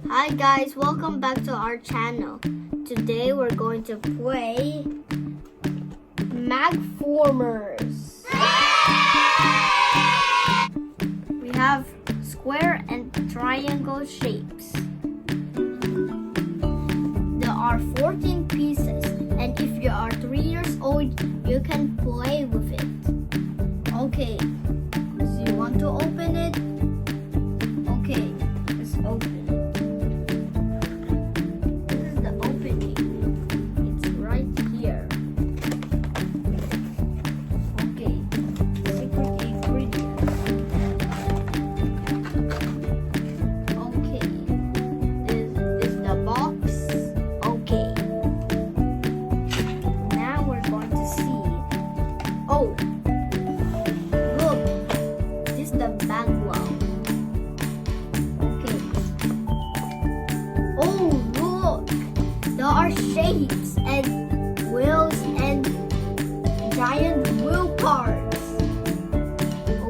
Hi guys, welcome back to our channel. Today we're going to play Magformers. We have square and triangle shapes. There are 14 pieces, and if you are 3 years old, you can play with it. Okay, so you want to open it? Okay, let's open it. Oh, look, this is the background. Okay. Oh, look, there are shapes and wheels and giant wheel parts.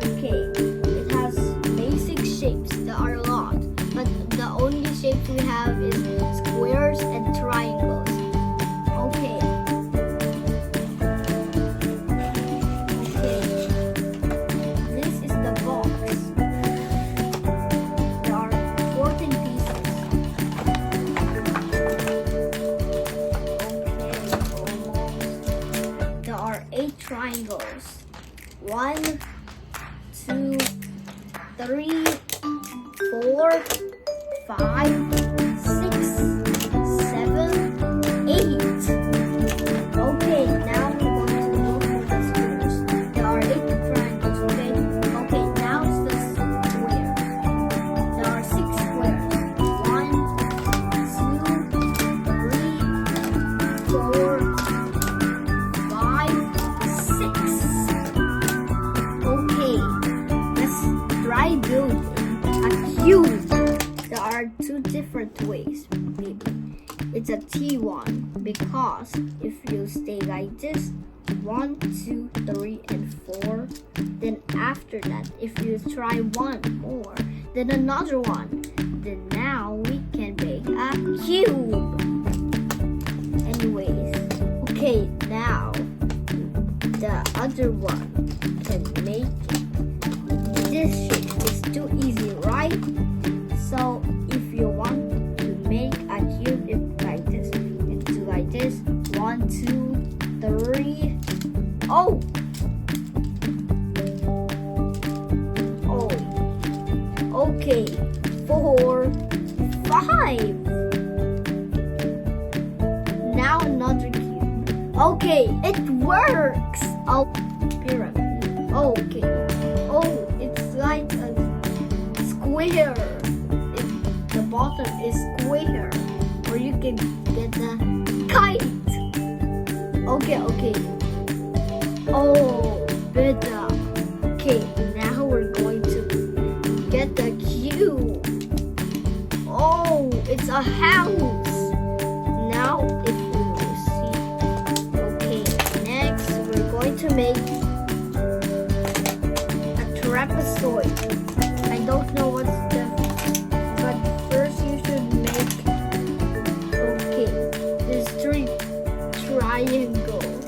Okay, it has basic shapes. There are a lot, but the only shapes we have is squares and triangles. Okay. Triangles. 1, 2, 3, 4, 5, 6, 7, 8. Okay, now we're going to look for the squares. There are 8 triangles, okay? Okay, now it's the squares. There are 6 squares. 1, 2, 3, 4, building a cube. There are 2 different ways, maybe. It's a T1 because if you stay like this, 1, 2, 3, and 4, then after that, if you try one more, then another one, then now we can make a cube. Anyways, okay, now the other one can make it. This shape is too easy, right? So if you want to make a cube, it's like this. It's like this. 1, 2, 3. Oh! Oh. Okay. 4, 5. Now another cube. Okay, it works. Oh, pyramid. Okay. Oh, it's like a square. The bottom is square. Or you can get the kite. Okay. Oh, better. Okay, now we're going to get the cube. Oh, it's a house. Now if we will see. Okay, next we're going to make trapezoid. I don't know what's the, but first you should make, okay, there's 3 triangles.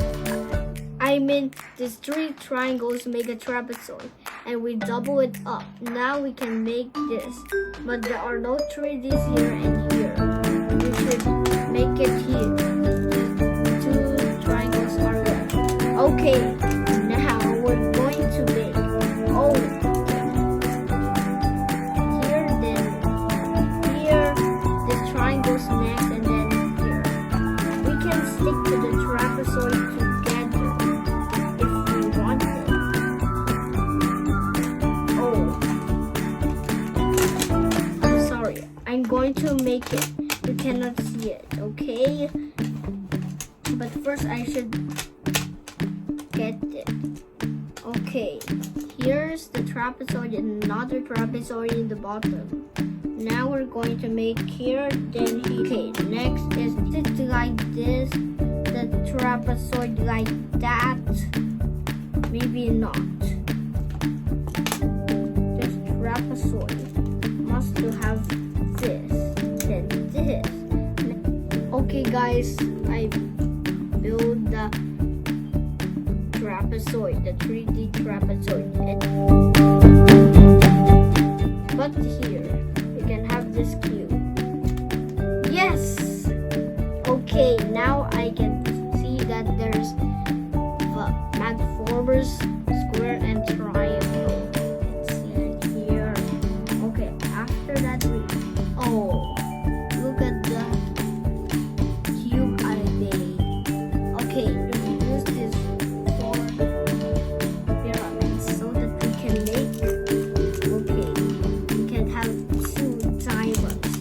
There's 3 triangles to make a trapezoid, and we double it up. Now we can make this, but there are no 3Ds here and here. We should make it here. 2 triangles are left. Okay, now we're going to make, oh, here, then here, this triangle's next, and then here. We can stick to the trapezoid together if we want it. Oh, I'm sorry. I'm going to make it. You cannot see it, okay? But first I should get it. Okay, here's the trapezoid and another trapezoid in the bottom. Now we're going to make here, then here. Okay, next is it like this, the trapezoid like that. Maybe not. This trapezoid must have this. Okay guys, I built the trapezoid, the 3D trapezoid. But here, we can have this cube. Yes! Okay, now I can see that there's the Magformers, square and triangle. Let's see it here. Okay, after that look at the cube I made. Okay, we use this for pyramids so that we can make, okay, we can have 2 diamonds.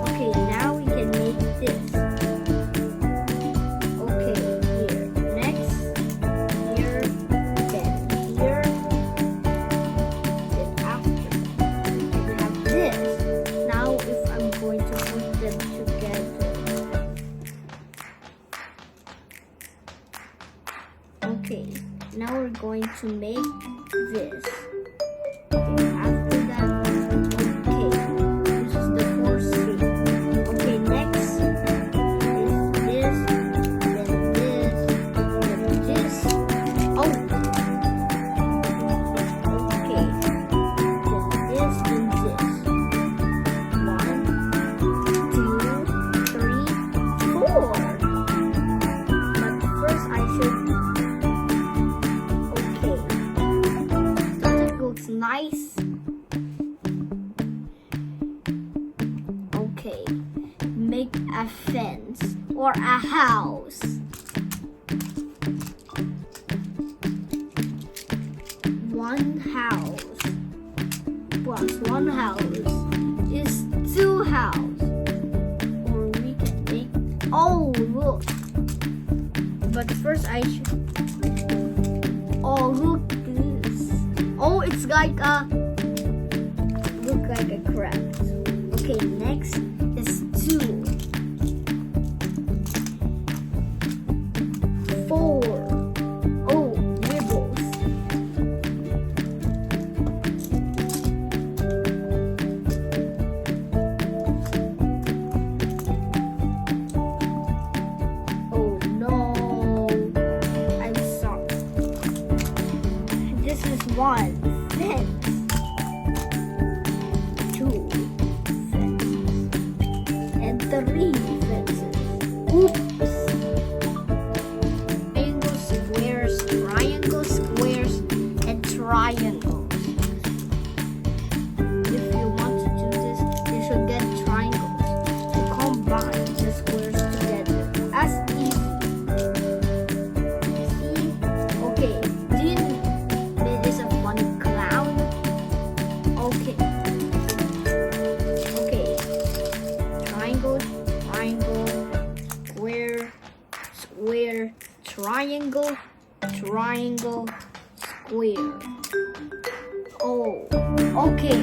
Okay, now we can make this. Okay, here, next, here, then here, then after that, we can have this. Now if I'm going to put them together. Okay, now we're going to make this. Okay, after that, okay, this is the 4th shape. Okay, next is this, then this, then this. Oh! Okay, then this and this. 1, 2, 3, 4. But first I should. Okay. Does it look nice? Okay. Make a fence or a house. One house plus one house is 2 houses. Or we can make. Oh, look. But first I should. Oh, look this. Oh, it's like a. Look like a crab. Okay, next is 2. 4. Oh, ribbons. Oh no, I'm sorry. This is 1 fence. 2 fences. And 3 fences. Oops. Triangles, squares, triangles, squares, and triangles. If you want to do this, you should get triangles to combine the squares together. As easy. See? Okay. There is a funny clown. Okay. Okay. Triangle, triangle, square, square, triangle, triangle, square. Oh, okay.